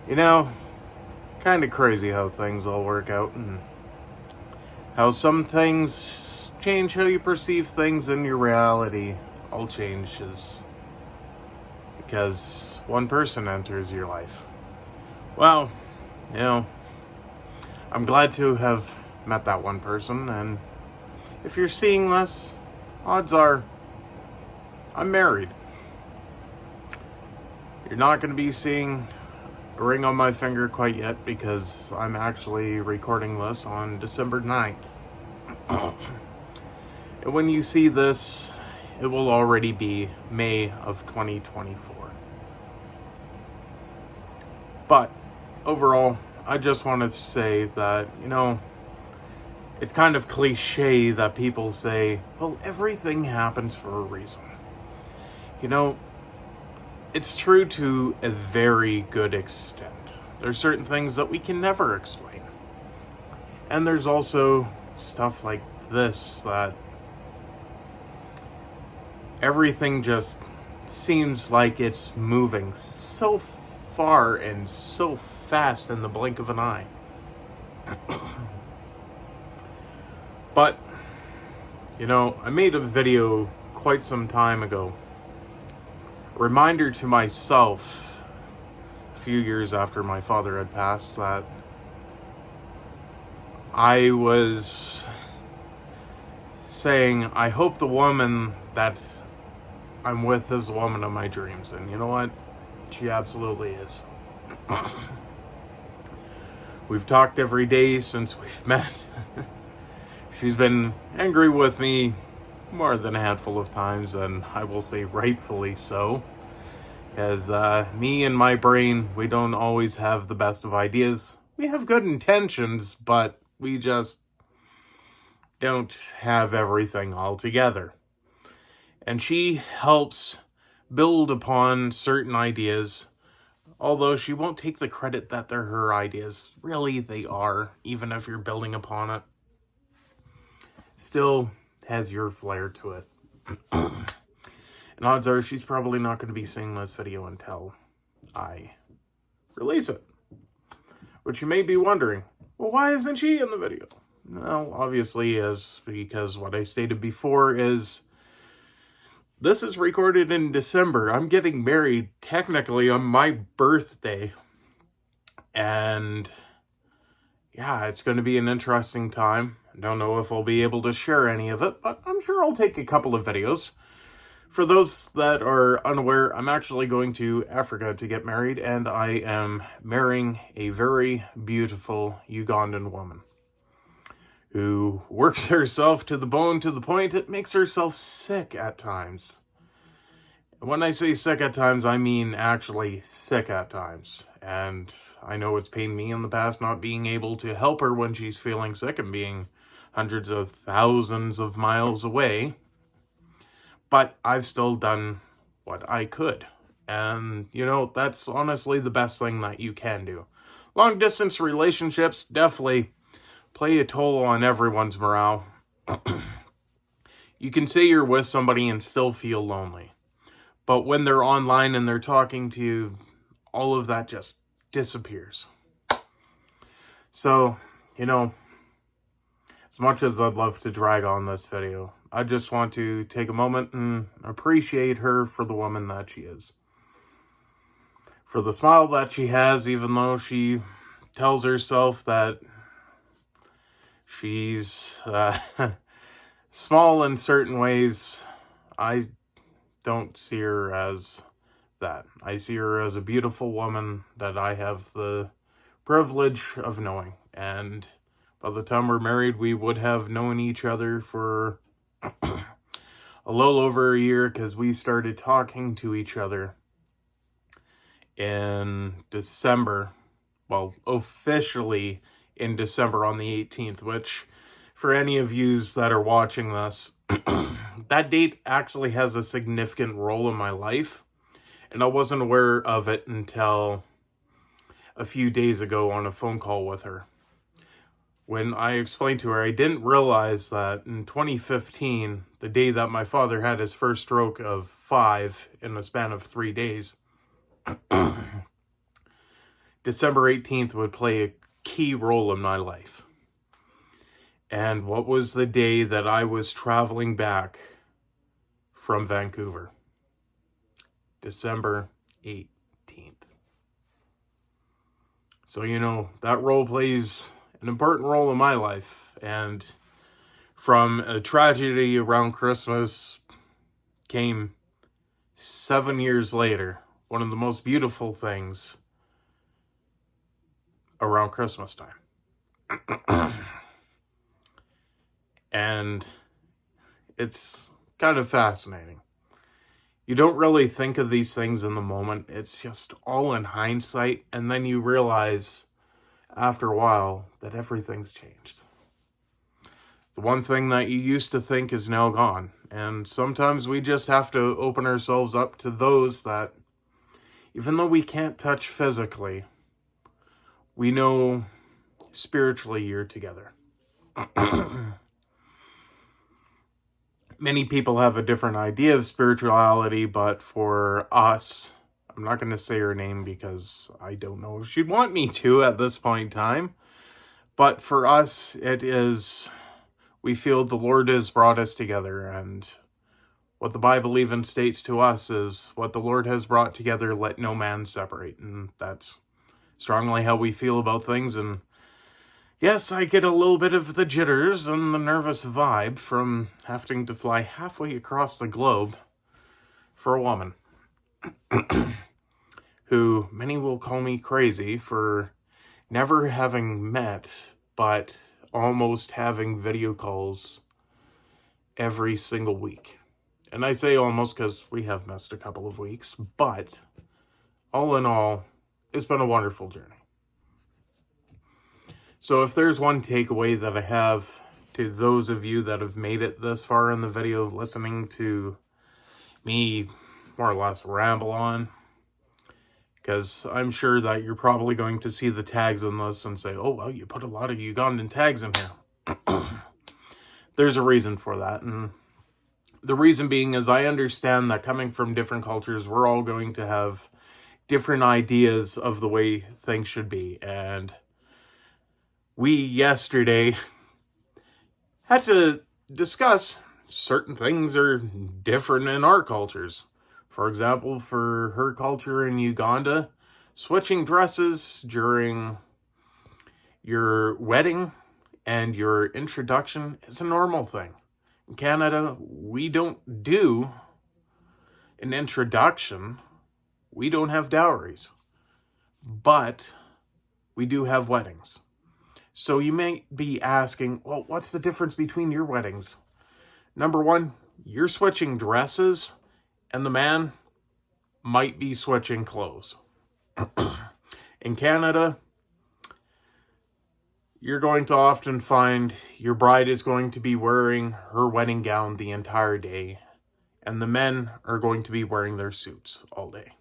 You know, kind of crazy how things all work out and how some things change how you perceive things and your reality all changes because one person enters your life. Well, you know, I'm glad to have met that one person, and if you're seeing this, odds are I'm married. You're not going to be seeing a ring on my finger quite yet because I'm actually recording this on December 9th. And when you see this, it will already be May of 2024. But overall, I just wanted to say that, it's kind of cliche that people say, well, everything happens for a reason. You know, it's true to a very good extent. There's certain things that we can never explain. And there's also stuff like this that everything just seems like it's moving so far and so fast in the blink of an eye. But, I made a video quite some time ago. A reminder to myself, a few years after my father had passed, that I was saying, I hope the woman that I'm with is the woman of my dreams. And you know what? She absolutely is. We've talked every day since we've met. She's been angry with me more than a handful of times, and I will say rightfully so. As me and my brain, we don't always have the best of ideas. We have good intentions, but we just don't have everything all together. And she helps build upon certain ideas, although she won't take the credit that they're her ideas. Really, they are, even if you're building upon it. Still has your flair to it. And odds are she's probably not going to be seeing this video until I release it. But you may be wondering, well, why isn't she in the video? Well, obviously is because what I stated before is this is recorded in December. I'm getting married technically on my birthday. And yeah, it's going to be an interesting time. I don't know if I'll be able to share any of it, but I'm sure I'll take a couple of videos. For those that are unaware, I'm actually going to Africa to get married, and I am marrying a very beautiful Ugandan woman who works herself to the bone to the point it makes herself sick at times. When I say sick at times, I mean actually sick at times. And I know it's pained me in the past not being able to help her when she's feeling sick and being hundreds of thousands of miles away. But I've still done what I could. And, that's honestly the best thing that you can do. Long distance relationships definitely play a toll on everyone's morale. You can say you're with somebody and still feel lonely. But when they're online and they're talking to you, all of that just disappears. So, as much as I'd love to drag on this video, I just want to take a moment and appreciate her for the woman that she is. For the smile that she has, even though she tells herself that she's small in certain ways, I don't see her as that. I see her as a beautiful woman that I have the privilege of knowing. And by the time we're married, we would have known each other for a little over a year because we started talking to each other in December. Well, officially in December on the 18th, which for any of yous that are watching this, that date actually has a significant role in my life. And I wasn't aware of it until a few days ago on a phone call with her. When I explained to her, I didn't realize that in 2015, the day that my father had his first stroke of 5 in the span of 3 days, December 18th would play a key role in my life. And what was the day that I was traveling back from Vancouver? December 18th. So, you know, that role plays an important role in my life. And from a tragedy around Christmas came 7 years later, one of the most beautiful things around Christmas time. And it's kind of fascinating. You don't really think of these things in the moment. It's just all in hindsight. And then you realize after a while that everything's changed. The one thing that you used to think is now gone. And sometimes we just have to open ourselves up to those that, even though we can't touch physically, we know spiritually you're together. Many people have a different idea of spirituality, but for us, I'm not going to say her name because I don't know if she'd want me to at this point in time. But for us, it is, we feel the Lord has brought us together. And what the Bible even states to us is, what the Lord has brought together, let no man separate. And that's strongly how we feel about things. And yes, I get a little bit of the jitters and the nervous vibe from having to fly halfway across the globe for a woman who many will call me crazy for never having met, but almost having video calls every single week. And I say almost because we have missed a couple of weeks, but all in all, it's been a wonderful journey. So if there's one takeaway that I have to those of you that have made it this far in the video, listening to me more or less ramble on, because I'm sure that you're probably going to see the tags in this and say, oh, well, you put a lot of Ugandan tags in here. There's a reason for that. And the reason being is I understand that coming from different cultures, we're all going to have different ideas of the way things should be. And we yesterday had to discuss certain things are different in our cultures. For example, for her culture in Uganda, switching dresses during your wedding and your introduction is a normal thing. In Canada, we don't do an introduction. We don't have dowries. But we do have weddings. So you may be asking, well, what's the difference between your weddings? Number one, you're switching dresses, and the man might be switching clothes. In Canada, you're going to often find your bride is going to be wearing her wedding gown the entire day, and the men are going to be wearing their suits all day.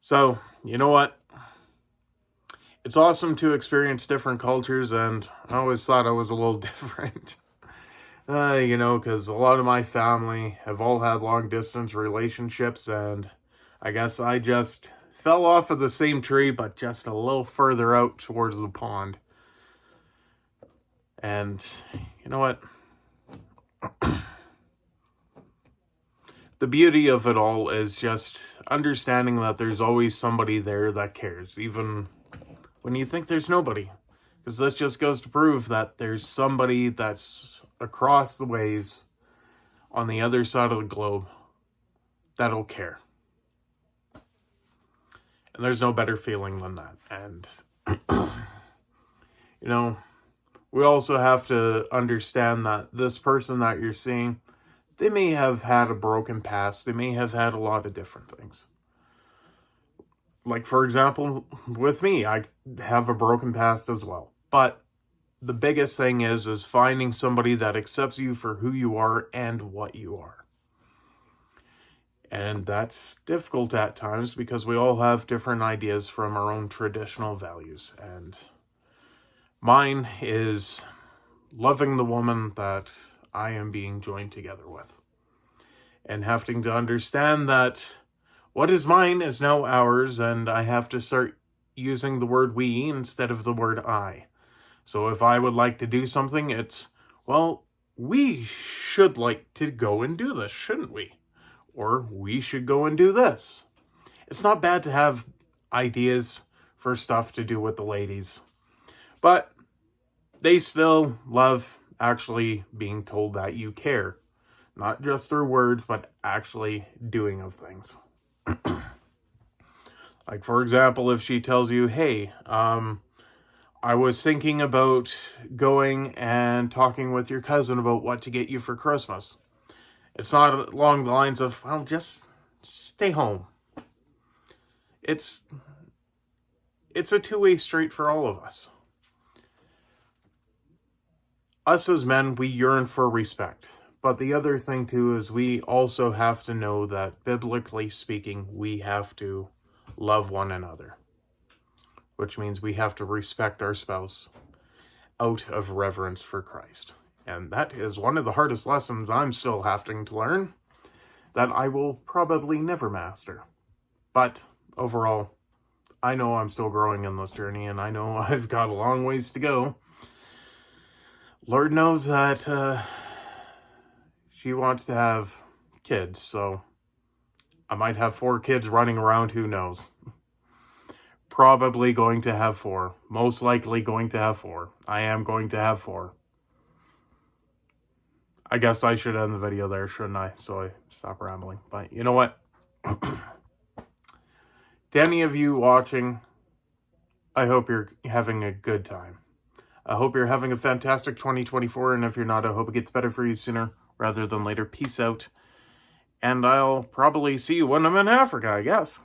So, you know what? It's awesome to experience different cultures, and I always thought I was a little different. You know, because a lot of my family have all had long-distance relationships, and I guess I just fell off of the same tree, but just a little further out towards the pond. And you know what? The beauty of it all is just understanding that there's always somebody there that cares, even when you think there's nobody. Because this just goes to prove that there's somebody that's across the ways on the other side of the globe that'll care. And there's no better feeling than that. And, you know, we also have to understand that this person that you're seeing, they may have had a broken past. They may have had a lot of different things. Like, for example, with me, I have a broken past as well. But the biggest thing is finding somebody that accepts you for who you are and what you are. And that's difficult at times because we all have different ideas from our own traditional values. And mine is loving the woman that I am being joined together with. And having to understand that What is mine is now ours, and I have to start using the word we instead of the word I. So if I would like to do something, it's, well, we should like to go and do this, shouldn't we? Or we should go and do this. It's not bad to have ideas for stuff to do with the ladies, but they still love actually being told that you care. Not just through words, but actually doing of things. Like, for example, if she tells you, hey, I was thinking about going and talking with your cousin about what to get you for Christmas. It's not along the lines of, well, just stay home. It's a two-way street for all of us. Us as men, we yearn for respect. But the other thing, too, is we also have to know that, biblically speaking, we have to love one another. Which means we have to respect our spouse out of reverence for Christ. And that is one of the hardest lessons I'm still having to learn, that I will probably never master. But overall, I know I'm still growing in this journey, and I know I've got a long ways to go. Lord knows that she wants to have kids, so I might have 4 kids running around, who knows. Probably going to have 4. Most likely going to have 4. I am going to have 4. I guess I should end the video there, shouldn't I? So I stop rambling. But you know what? To any of you watching, I hope you're having a good time. I hope you're having a fantastic 2024, and if you're not, I hope it gets better for you sooner rather than later. Peace out. And I'll probably see you when I'm in Africa, I guess.